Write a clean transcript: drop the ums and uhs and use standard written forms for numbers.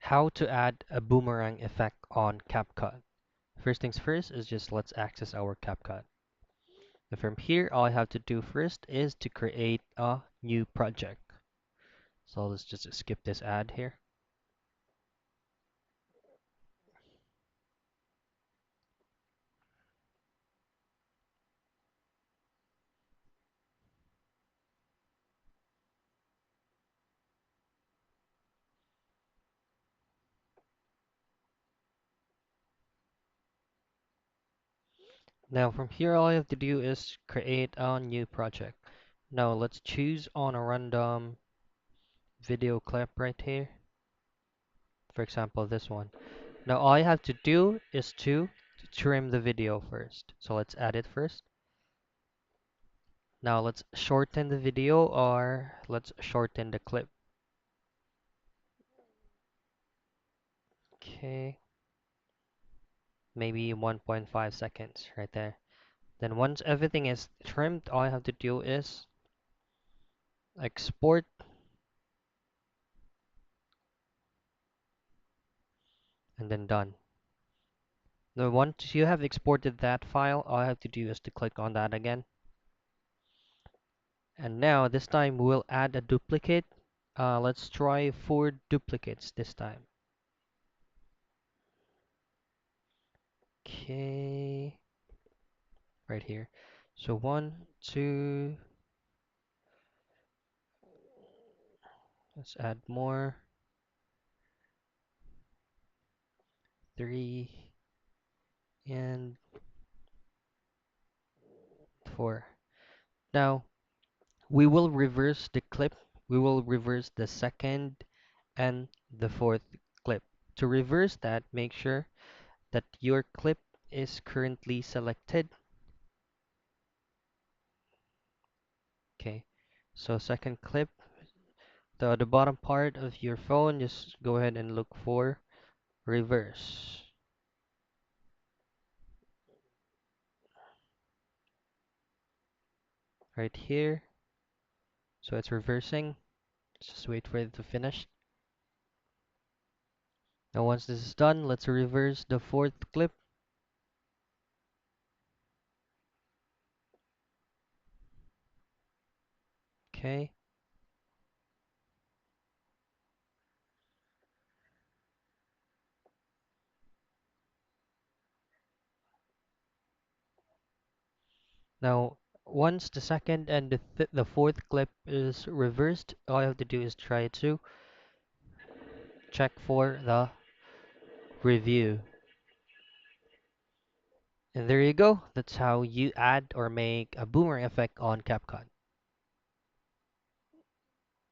How to add a boomerang effect on Capcut. First things first is just let's access our Capcut. And from here, all I have to do first is to create a new project. So let's just skip this ad here. Now from here, all I have to do is create a new project. Now let's choose on a random video clip right here. For example, this one. Now all I have to do is to trim the video first. So let's add it first. Now let's shorten the video or let's shorten the clip. Okay, maybe 1.5 seconds right there. Then once everything is trimmed, all I have to do is export, and then done. Now once you have exported that file, all I have to do is to click on that again. And now this time we'll add a duplicate. Let's try 4 duplicates this time. Okay, right here. So 1, 2, let's add more. 3 and 4. Now we will reverse the clip. We will reverse the second and the fourth clip. To reverse that, make sure that your clip is currently selected. Okay, so second clip, the bottom part of your phone, just go ahead and look for reverse right here. So it's reversing. Just wait for it to finish. Now once this is done, let's reverse the fourth clip. Okay. Now, once the second and the fourth clip is reversed, all I have to do is try to check for the review. And there you go. That's how you add or make a boomerang effect on Capcut.